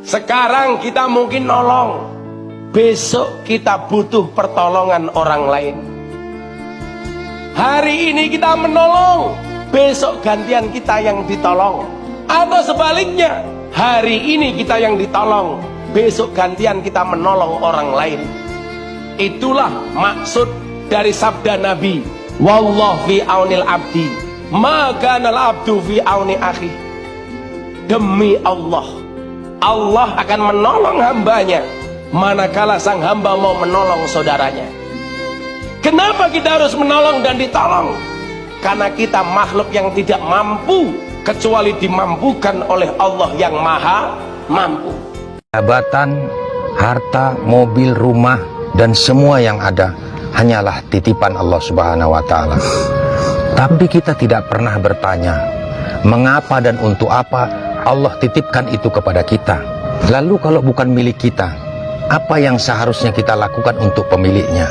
Sekarang kita mungkin nolong, besok kita butuh pertolongan orang lain. Hari ini kita menolong, besok gantian kita yang ditolong. Atau sebaliknya, hari ini kita yang ditolong, besok gantian kita menolong orang lain. Itulah maksud dari sabda Nabi, wallahu fi aunil abdi ma kana al abdu fi auni akhi. Demi Allah, Allah akan menolong hambanya manakala sang hamba mau menolong saudaranya. Kenapa kita harus menolong dan ditolong? Karena kita makhluk yang tidak mampu kecuali dimampukan oleh Allah yang maha mampu. Jabatan, harta, mobil, rumah, dan semua yang ada hanyalah titipan Allah Subhanahu wa Ta'ala. Tapi kita tidak pernah bertanya, mengapa dan untuk apa Allah titipkan itu kepada kita. Lalu kalau bukan milik kita, apa yang seharusnya kita lakukan untuk pemiliknya?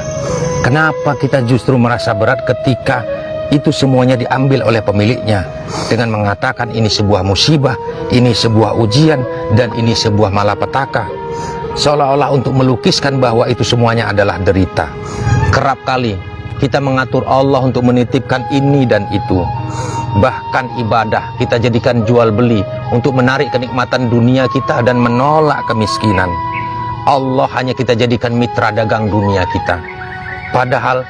Kenapa kita justru merasa berat ketika itu semuanya diambil oleh pemiliknya dengan mengatakan ini sebuah musibah, ini sebuah ujian, dan ini sebuah malapetaka, seolah-olah untuk melukiskan bahwa itu semuanya adalah derita. Kerap kali kita mengatur Allah untuk menitipkan ini dan itu. Bahkan ibadah kita jadikan jual beli untuk menarik kenikmatan dunia kita dan menolak kemiskinan. Allah hanya kita jadikan mitra dagang dunia kita. Padahal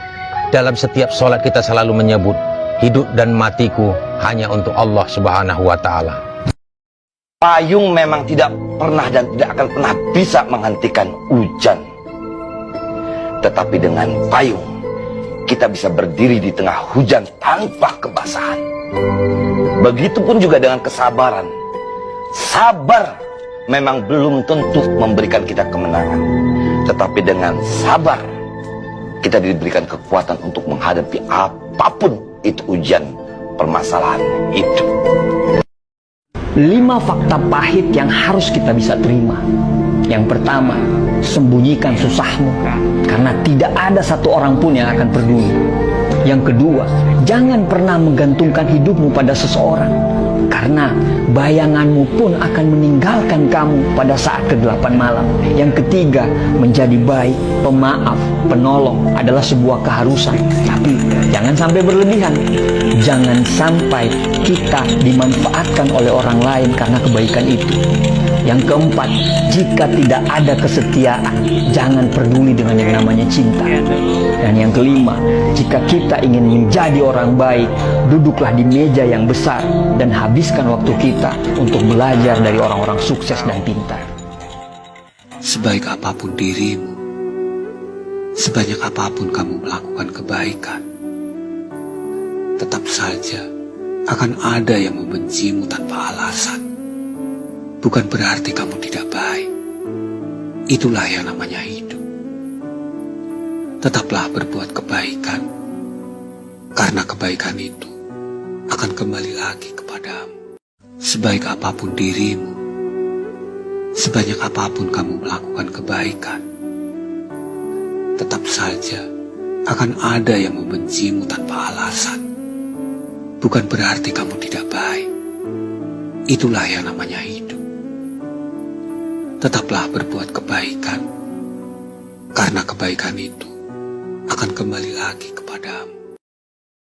dalam setiap sholat kita selalu menyebut hidup dan matiku hanya untuk Allah Subhanahu wa Ta'ala. Payung memang tidak pernah dan tidak akan pernah bisa menghentikan hujan. Tetapi dengan payung kita bisa berdiri di tengah hujan tanpa kebasahan. Begitupun juga dengan kesabaran. Sabar memang belum tentu memberikan kita kemenangan, tetapi dengan sabar kita diberikan kekuatan untuk menghadapi apapun itu ujian permasalahan hidup. 5 fakta pahit yang harus kita bisa terima. Yang pertama, sembunyikan susahmu, karena tidak ada satu orang pun yang akan peduli. Yang kedua, jangan pernah menggantungkan hidupmu pada seseorang, karena bayanganmu pun akan meninggalkan kamu pada saat ke-8 malam. Yang ketiga, menjadi baik, pemaaf, penolong adalah sebuah keharusan, tapi jangan sampai berlebihan. Jangan sampai kita dimanfaatkan oleh orang lain karena kebaikan itu. Yang keempat, jika tidak ada kesetiaan, jangan peduli dengan yang namanya cinta. Dan yang kelima, jika kita ingin menjadi orang baik, duduklah di meja yang besar dan habiskan waktu kita untuk belajar dari orang-orang sukses dan pintar. Sebaik apapun dirimu, sebanyak apapun kamu melakukan kebaikan, tetap saja akan ada yang membencimu tanpa alasan. Bukan berarti kamu tidak baik. Itulah yang namanya hidup. Tetaplah berbuat kebaikan, karena kebaikan itu akan kembali lagi kepadamu. Sebaik apapun dirimu, sebanyak apapun kamu melakukan kebaikan, tetap saja akan ada yang membencimu tanpa alasan. Bukan berarti kamu tidak baik. Itulah yang namanya hidup. Tetaplah berbuat kebaikan, karena kebaikan itu akan kembali lagi kepadamu.